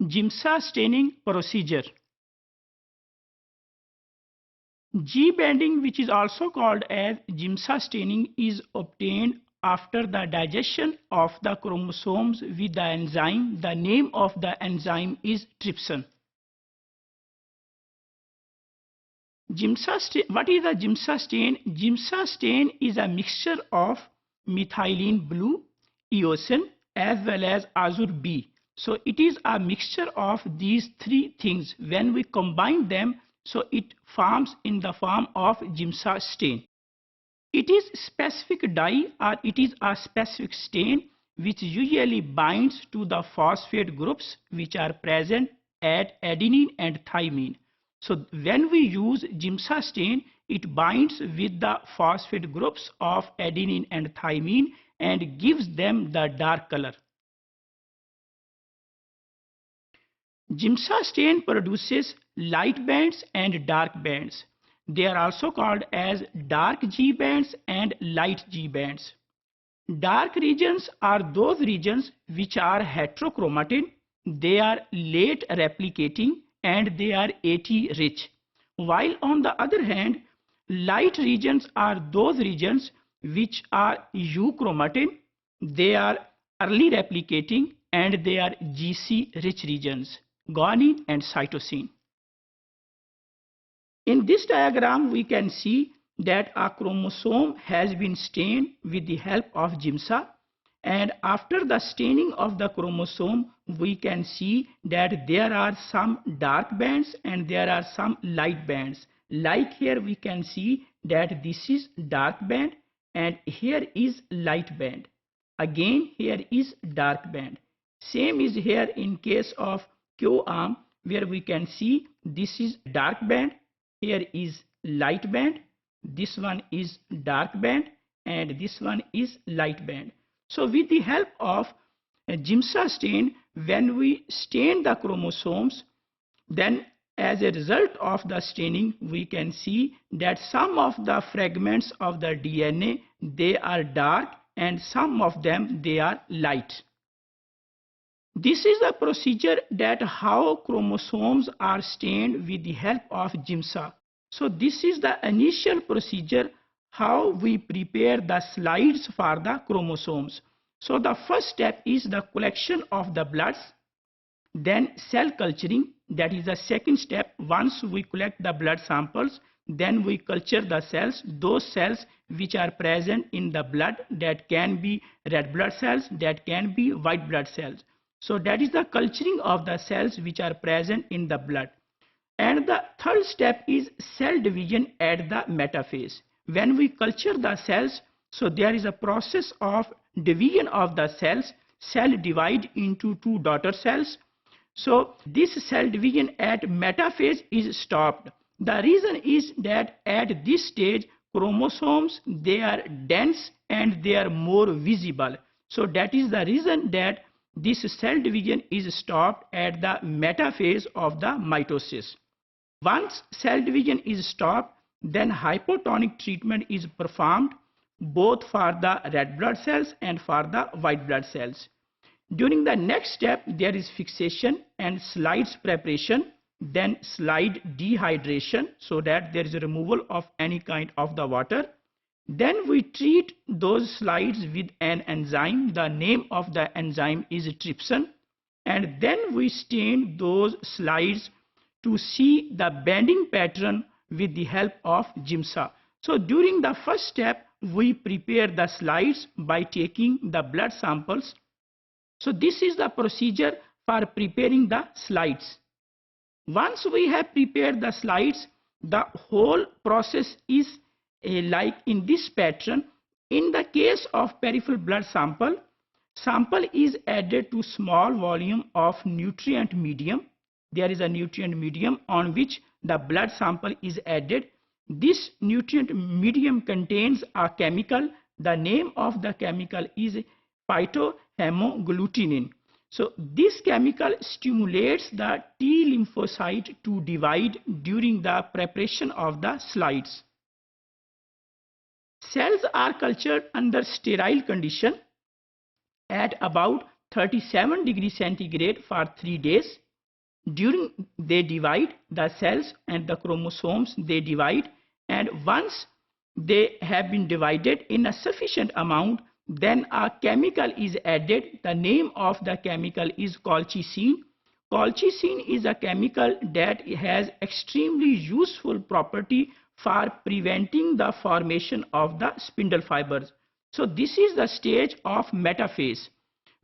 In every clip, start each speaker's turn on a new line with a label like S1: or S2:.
S1: GIMSA staining procedure. G-bending, which is also called as GIMSA staining, is obtained after the digestion of the chromosomes with the enzyme. The name of the enzyme is trypsin. What is the GIMSA stain? GIMSA stain is a mixture of methylene blue, eosin, as well as azure B. So it is a mixture of these three things. When we combine them, so it forms in the form of GIMSA stain. It is specific dye or it is a specific stain which usually binds to the phosphate groups which are present at adenine and thymine. So when we use GIMSA stain, it binds with the phosphate groups of adenine and thymine and gives them the dark color. GIMSA stain produces light bands and dark bands. They are also called as dark G bands and light G bands. Dark regions are those regions which are heterochromatin. They are late replicating and they are AT rich. While on the other hand, light regions are those regions which are euchromatin. They are early replicating and they are GC rich regions, guanine and cytosine. In this diagram, we can see that a chromosome has been stained with the help of GIMSA, and after the staining of the chromosome, we can see that there are some dark bands and there are some light bands. Like here we can see that this is dark band and here is light band. Again here is dark band. Same is here in case of Q arm, where we can see this is dark band, here is light band, this one is dark band and this one is light band. So with the help of a GIMSA stain, when we stain the chromosomes, then as a result of the staining, we can see that some of the fragments of the DNA, they are dark and some of them they are light. This is the procedure that how chromosomes are stained with the help of GIMSA. So this is the initial procedure how we prepare the slides for the chromosomes. So the first step is the collection of the bloods, then cell culturing, that is the second step. Once we collect the blood samples, then we culture the cells, those cells which are present in the blood, that can be red blood cells, that can be white blood cells. So that is the culturing of the cells which are present in the blood. And the third step is cell division at the metaphase. When we culture the cells, so there is a process of division of the cells. Cell divide into two daughter cells. So this cell division at metaphase is stopped. The reason is that at this stage chromosomes, they are dense and they are more visible. So that is the reason that this cell division is stopped at the metaphase of the mitosis. Once cell division is stopped, then hypotonic treatment is performed both for the red blood cells and for the white blood cells. During the next step, there is fixation and slides preparation, then slide dehydration so that there is a removal of any kind of the water. Then we treat those slides with an enzyme. The name of the enzyme is trypsin. And then we stain those slides to see the bending pattern with the help of GIMSA. So during the first step, we prepare the slides by taking the blood samples. So this is the procedure for preparing the slides. Once we have prepared the slides, the whole process is like in this pattern. In the case of peripheral blood sample is added to small volume of nutrient medium. There is a nutrient medium on which the blood sample is added. This nutrient medium contains a chemical. The name of the chemical is phytohemagglutinin. So this chemical stimulates the T lymphocyte to divide during the preparation of the slides. Cells are cultured under sterile condition at about 37 degrees centigrade for 3 days. During they divide, the cells and the chromosomes, they divide, and once they have been divided in a sufficient amount, then a chemical is added. The name of the chemical is colchicine. Colchicine is a chemical that has extremely useful property for preventing the formation of the spindle fibers. So this is the stage of metaphase.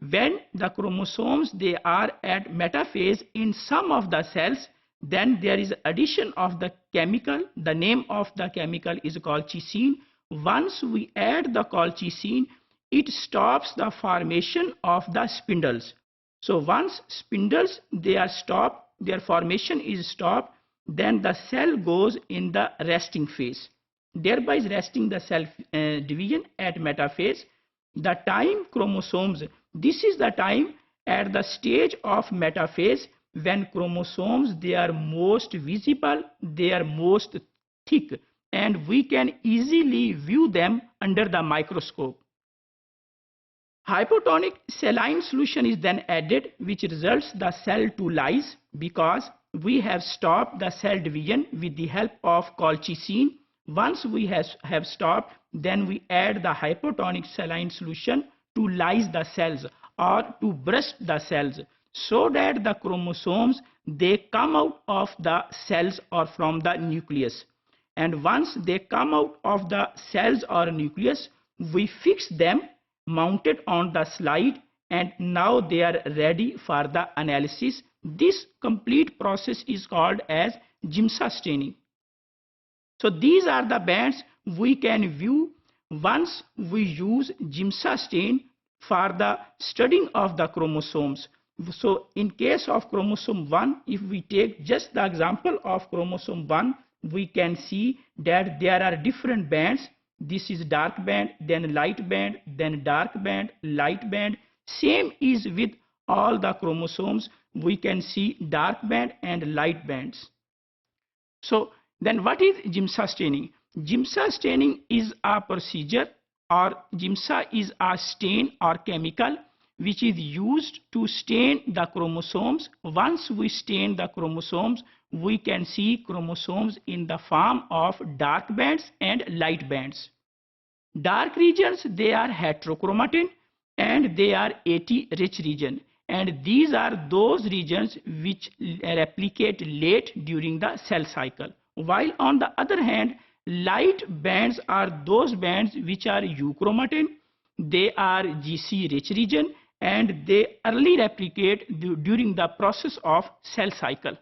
S1: When the chromosomes, they are at metaphase in some of the cells, then there is addition of the chemical. The name of the chemical is colchicine. Once we add the colchicine, it stops the formation of the spindles. So once spindles, they are stopped, their formation is stopped, then the cell goes in the resting phase, thereby resting the cell division at metaphase. The time chromosomes, this is the time at the stage of metaphase when chromosomes, they are most visible, they are most thick, and we can easily view them under the microscope. Hypotonic saline solution is then added, which results the cell to lyse, because we have stopped the cell division with the help of colchicine. Once we have stopped, then we add the hypotonic saline solution to lyse the cells or to burst the cells, so that the chromosomes, they come out of the cells or from the nucleus. And once they come out of the cells or nucleus, we fix them mounted on the slide, and now they are ready for the analysis. This complete process is called as Giemsa staining. So these are the bands we can view once we use Giemsa stain for the studying of the chromosomes. So in case of chromosome 1, if we take just the example of chromosome 1, we can see that there are different bands. This is dark band, then light band, then dark band, light band. Same is with all the chromosomes. We can see dark band and light bands. So then what is Giemsa staining? Giemsa staining is a procedure, or Giemsa is a stain or chemical which is used to stain the chromosomes. Once we stain the chromosomes, we can see chromosomes in the form of dark bands and light bands. Dark regions, they are heterochromatin and they are AT rich region, and these are those regions which replicate late during the cell cycle. While on the other hand, light bands are those bands which are euchromatin, they are GC rich region, and they early replicate during the process of cell cycle.